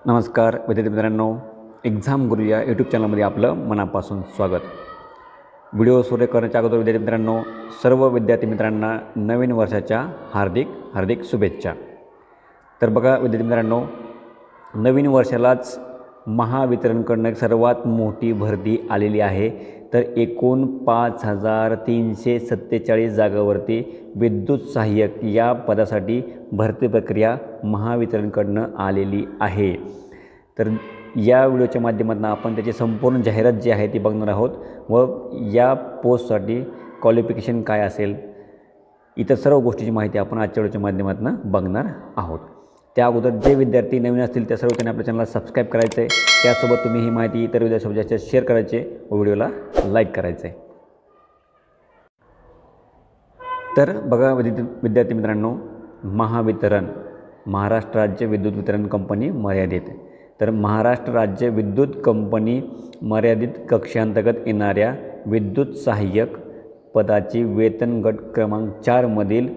नमस्कार विद्यार्थी मित्रांनो, एक्झाम गुरु या यूट्यूब चॅनलमध्ये आपलं मनापासून स्वागत. व्हिडिओ सुरू करण्याच्या अगोदर विद्यार्थी मित्रांनो, सर्व विद्यार्थी मित्रांना नवीन वर्षाच्या हार्दिक शुभेच्छा. तर बघा विद्यार्थी मित्रांनो, नवीन वर्षालाच महावितरणकडून एक सर्वात मोठी भरती आलेली आहे. तर एकूण 5347 जागावरती विद्युत सहाय्यक या पदासाठी भरती प्रक्रिया महावितरणकडून आलेली आहे. तर या व्हिडिओच्या माध्यमातून आपण त्याची संपूर्ण जाहिरात जी आहे ती बघणार आहोत व या पोस्टसाठी क्वालिफिकेशन काय असेल, इतर सर्व गोष्टीची माहिती आपण आजच्या व्हिडिओच्या माध्यमातून बघणार आहोत. त्या अगोदर जे विद्यार्थी नवीन असतील त्या सर्व त्यांनी आपल्या चॅनलला सबस्क्राईब करायचं आहे. त्यासोबत तुम्ही ही माहिती इतर विद्यार्थ्यांसोबत जास्त शेअर करायचे व व्हिडिओला लाईक करायचं आहे. तर बघा विद्यार्थी मित्रांनो, महावितरण महाराष्ट्र राज्य विद्युत वितरण कंपनी मर्यादित. तर महाराष्ट्र राज्य विद्युत कंपनी मर्यादित कक्षांतर्गत येणाऱ्या विद्युत सहाय्यक पदाची वेतन गट क्रमांक 4 मधील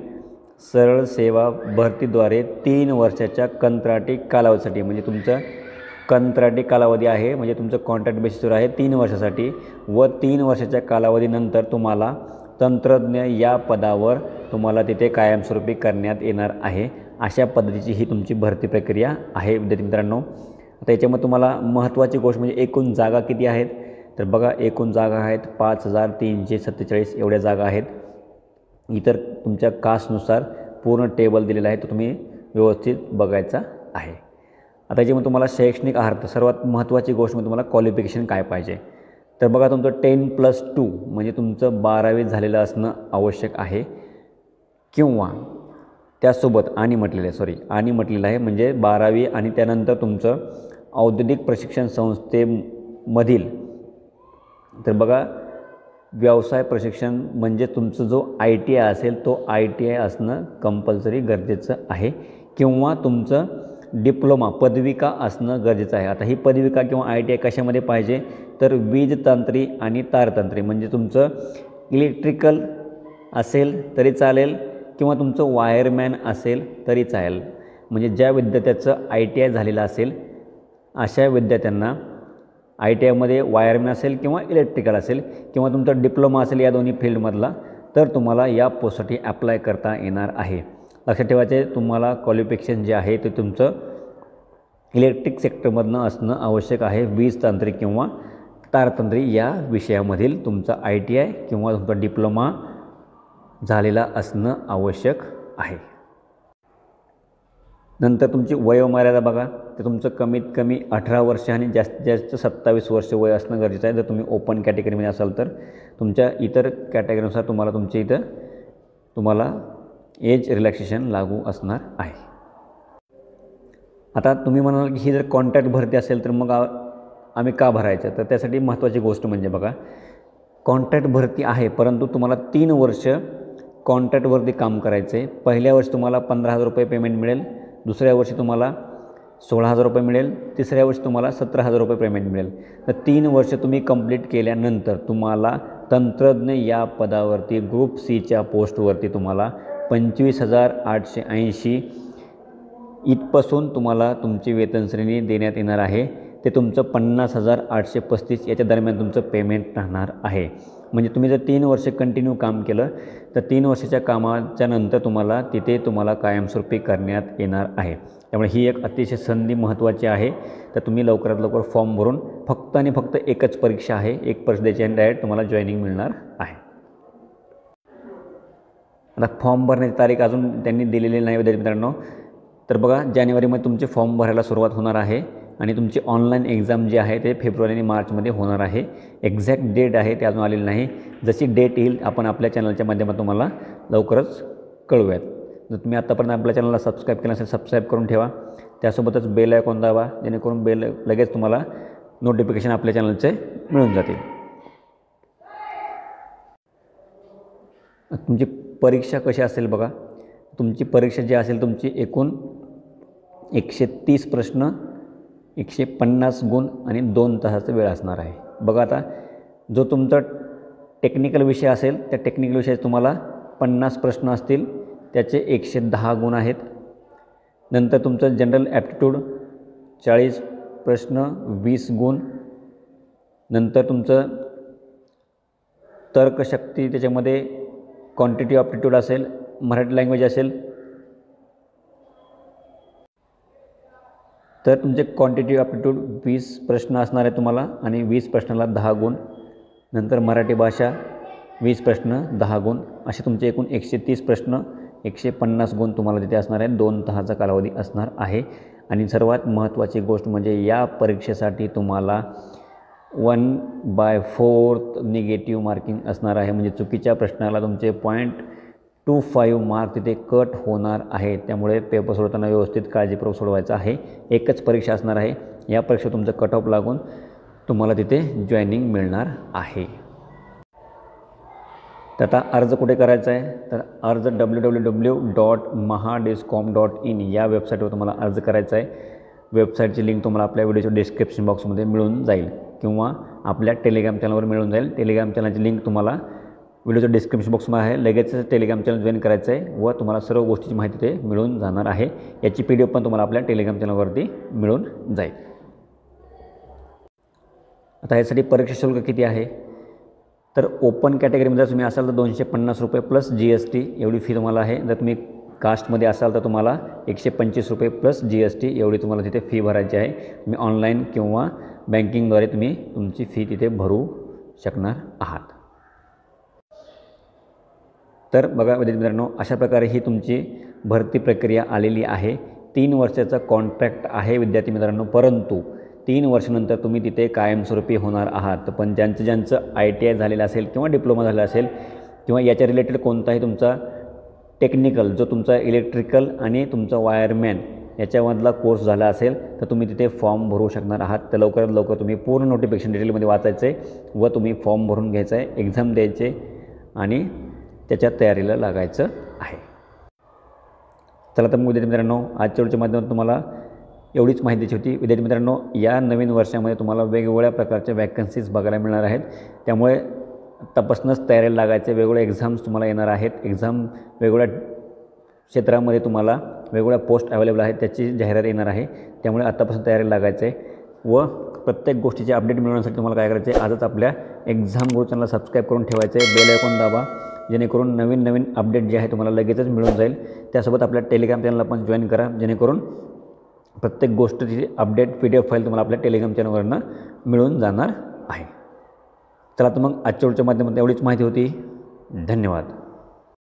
सरळ सेवा भरतीद्वारे 3 वर्षाच्या कंत्राटी कालावधीसाठी, म्हणजे तुमचं कंत्राटी कालावधी आहे, म्हणजे तुमचं कॉन्ट्रॅक्ट बेसिसवर आहे 3 वर्षासाठी व 3 वर्षाच्या कालावधीनंतर तुम्हाला तंत्रज्ञ या पदावर तुम्हाला तिथे कायमस्वरूपी करण्यात येणार आहे. अशा पद्धतीची ही तुमची भरती प्रक्रिया आहे विद्यार्थी मित्रांनो. आता याच्यामध्ये तुम्हाला महत्त्वाची गोष्ट म्हणजे एकूण जागा किती आहेत. तर बघा, एकूण जागा आहेत 5347 एवढ्या जागा आहेत. इतर तुमच्या कास्टनुसार पूर्ण टेबल दिलेला आहे, तो तुम्ही व्यवस्थित बघायचा आहे. आता याच्यामध्ये तुम्हाला शैक्षणिक अर्हता, सर्वात महत्त्वाची गोष्ट म्हणजे तुम्हाला क्वालिफिकेशन काय पाहिजे. तर बघा, तुमचं 10+2 म्हणजे तुमचं 12वी झालेलं असणं आवश्यक आहे किंवा त्यासोबत आणि म्हटलेलं आहे म्हणजे 12वी आणि त्यानंतर तुमचं औद्योगिक प्रशिक्षण संस्थेमधील, तर बघा व्यवसाय प्रशिक्षण म्हणजे तुमचं जो ITI असेल तो ITI असणं कंपल्सरी गरजेचं आहे किंवा तुमचं डिप्लोमा पदविका असणं गरजेचं आहे. आता ही पदविका किंवा ITI कशामध्ये पाहिजे, तर वीजतंत्री आणि तारतंत्री, म्हणजे तुमचं इलेक्ट्रिकल असेल तरी चालेल किंवा तुमचं वायरमॅन असेल तरी चालेल. म्हणजे ज्या विद्यार्थ्याचं ITI झालेलं असेल अशा विद्यार्थ्यांना ITIमध्ये वायरमॅन असेल किंवा इलेक्ट्रिकल असेल किंवा तुमचा डिप्लोमा असेल या दोन्ही फील्डमधला, तर तुम्हाला या पोस्टसाठी अप्लाय करता येणार आहे. लक्षात ठेवायचे, तुम्हाला क्वालिफिकेशन जे आहे ते तुमचं इलेक्ट्रिक सेक्टरमधनं असणं आवश्यक आहे. वीज तांत्रिक किंवा तारतंत्री या विषयामधील तुमचा ITI किंवा तुमचा डिप्लोमा झालेला असणं आवश्यक आहे. नंतर तुमची वयोमर्यादा बघा, तर तुमचं कमीत कमी 18 वर्ष आणि जास्तीत जास्त 27 वर्ष वय असणं गरजेचं आहे. जर तुम्ही ओपन कॅटेगरीमध्ये असाल तर तुमच्या इतर कॅटेगरीनुसार तुम्हाला एज रिलॅक्सेशन लागू असणार आहे. आता तुम्ही म्हणाल की ही जर कॉन्ट्रॅक्ट भरती असेल तर मग आम्ही का भरायचं. तर त्यासाठी महत्त्वाची गोष्ट म्हणजे बघा, कॉन्ट्रॅक्ट भरती आहे परंतु तुम्हाला 3 वर्ष कॉन्ट्रॅक्टवरती काम करायचं आहे. पहिल्या वर्षी तुम्हाला 15,000 रुपये पेमेंट मिळेल, दुसऱ्या वर्षी तुम्हाला 16,000 रुपये मिळेल, तिसऱ्या वर्षी तुम्हाला 17,000 रुपये पेमेंट मिळेल. तर 3 वर्ष तुम्ही कंप्लीट केल्यानंतर तुम्हाला तंत्रज्ञ या पदावरती ग्रुप Cच्या पोस्टवरती तुम्हाला 25,880 इथपासून तुम्हाला तुमची वेतन श्रेणी देण्यात येणार आहे. ते तुमचं 50,835 याच्या दरम्यान तुमचं पेमेंट राहणार आहे. म्हणजे तुम्ही जर 3 वर्ष कंटिन्यू काम केलं तर 3 वर्षाच्या कामाच्या नंतर तुम्हाला कायमस्वरूपी करण्यात येणार आहे. त्यामुळे ही एक अतिशय संधी महत्त्वाची आहे. तर तुम्ही लवकरात लवकर फॉर्म भरून फक्त आणि फक्त एकच परीक्षा आहे, एक परीक्षा द्यायची आणि डायरेक्ट तुम्हाला जॉईनिंग मिळणार आहे. आता फॉर्म भरण्याची तारीख अजून त्यांनी दिलेली नाही विद्यार्थी मित्रांनो. तर बघा, जानेवारीमध्ये तुमचे फॉर्म भरायला सुरुवात होणार आहे आणि तुमची ऑनलाईन एक्झाम जी आहे ते फेब्रुवारी आणि मार्चमध्ये होणार आहे. एक्झॅक्ट डेट आहे ते अजून आलेली नाही. जशी डेट येईल आपण आपल्या चॅनलच्या माध्यमातून तुम्हाला लवकरच कळवूयात. जर तुम्ही आत्तापर्यंत आपल्या चॅनलला सबस्क्राईब केलं असेल सबस्क्राईब करून ठेवा. त्यासोबतच बेल आयकॉन दाबा, जेणेकरून लगेच तुम्हाला नोटिफिकेशन आपल्या चॅनलचे मिळून जातील. तुमची परीक्षा कशी असेल बघा, तुमची परीक्षा जी असेल तुमची एकूण 130 प्रश्न, 150 गुण आणि 2 तासाचा वेळ असणार आहे. बघा, आता जो तुमचा टेक्निकल विषय असेल त्या टेक्निकल विषयात तुम्हाला 50 प्रश्न असतील, त्याचे 110 गुण आहेत. नंतर तुमचं जनरल ॲप्टिट्यूड 40 प्रश्न 20 गुण. नंतर तुमचं तर्कशक्ती, त्याच्यामध्ये क्वांटिटी ॲप्टिट्यूड असेल, मराठी लँग्वेज असेल तर तुमचे क्वांटिटी ॲप्टिट्यूड 20 प्रश्न असणार आहे तुम्हाला आणि 20 प्रश्नाला 10 गुण. नंतर मराठी भाषा 20 प्रश्न 10 गुण, असे तुमचे एकूण 130 प्रश्न 150 गुण तुम्हाला तिथे असणार आहे. 2 तासाचा कालावधी असणार आहे. आणि सर्वात महत्त्वाची गोष्ट म्हणजे या परीक्षेसाठी तुम्हाला 1/4 निगेटिव्ह मार्किंग असणार आहे. म्हणजे चुकीच्या प्रश्नाला तुमचे 0.25 मार्क तिथे कट होणार आहे. त्यामुळे पेपर सोडवताना व्यवस्थित काळजीपूर्वक सोडवायचं आहे. एकच परीक्षा असणार आहे. या परीक्षेत तुमचं कट ऑफ लागून तुम्हाला तिथे जॉईनिंग मिळणार आहे. तर आता अर्ज कुठे करायचा आहे, तर अर्ज www.mahadiscom.in या वेबसाईटवर तुम्हाला अर्ज करायचा आहे. वेबसाईटची लिंक तुम्हाला आपल्या व्हिडिओच्या डिस्क्रिप्शन बॉक्समध्ये मिळून जाईल किंवा आपल्या टेलिग्राम चॅनलवर मिळून जाईल. टेलिग्राम चॅनलची लिंक तुम्हाला व्हिडिओच्या डिस्क्रिप्शन बॉक्समध्ये आहे. लगेचच टेलिग्राम चॅनल जॉईन करायचं आहे व तुम्हाला सर्व गोष्टीची माहिती ते मिळून जाणार आहे. याची PDF पण तुम्हाला आपल्या टेलिग्राम चॅनलवरती मिळून जाईल. आता यासाठी परीक्षा शुल्क किती आहे, तर ओपन कॅटेगरीमध्ये जर तुम्ही असाल तर 250 रुपये प्लस GST एवढी फी तुम्हाला आहे. जर तुम्ही कास्टमध्ये असाल तर तुम्हाला 125 रुपये प्लस GST एवढी तुम्हाला तिथे फी भरायची आहे. तुम्ही ऑनलाईन किंवा बँकिंगद्वारे तुम्ही तुमची फी तिथे भरू शकणार आहात. तर बघा विद्यार्थी मित्रांनो, अशा प्रकारे ही तुमची भरती प्रक्रिया आलेली आहे. 3 वर्षाचा कॉन्ट्रॅक्ट आहे विद्यार्थी मित्रांनो, परंतु 3 वर्षानंतर तुम्ही तिथे कायमस्वरूपी होणार आहात. पण ज्यांचं ITI झालेलं असेल किंवा डिप्लोमा झाला असेल किंवा याच्या रिलेटेड कोणताही तुमचा टेक्निकल जो तुमचा इलेक्ट्रिकल आणि तुमचा वायरमॅन याच्यामधला कोर्स झाला असेल तर तुम्ही तिथे फॉर्म भरू शकणार आहात. तर लवकरात लवकर तुम्ही पूर्ण नोटिफिकेशन डिटेलमध्ये वाचायचं आहे व तुम्ही फॉर्म भरून घ्यायचं आहे, एक्झाम द्यायचे आणि त्याच्या तयारीला लागायचं आहे. चला तर मग विद्यार्थी मित्रांनो, आजच्या व्हिडिओच्या माध्यमातून तुम्हाला एवढीच माहिती द्यायची होती. विद्यार्थी मित्रांनो, या नवीन वर्षामध्ये तुम्हाला वेगवेगळ्या प्रकारच्या वॅकन्सीज बघायला मिळणार आहेत. त्यामुळे आत्तापासूनच तयारीला लागायचे. वेगवेगळे एक्झाम्स तुम्हाला येणार आहेत. एक्झाम वेगवेगळ्या क्षेत्रामध्ये तुम्हाला वेगवेगळ्या पोस्ट अवेलेबल आहेत, त्याची जाहिरात येणार आहे. त्यामुळे आत्तापासून तयारीला लागायचं आहे व प्रत्येक गोष्टीचे अपडेट मिळवण्यासाठी तुम्हाला काय करायचं आहे, आजच आपल्या एक्झाम गुरु चॅनलला सबस्क्राईब करून ठेवायचं आहे. बेल आयकॉन दाबा, जेणेकरून नवीन नवीन अपडेट जे आहे तुम्हाला लगेचच मिळून जाईल. त्यासोबत आपल्या टेलिग्राम चॅनलला पण जॉईन करा, जेणेकरून प्रत्येक गोष्टीची अपडेट PDF फाईल तुम्हाला आपल्या टेलिग्राम चॅनलवरनं मिळून जाणार आहे. चला तर मग आजच्या व्हिडिओच्या माध्यमातून एवढीच माहिती होती. धन्यवाद.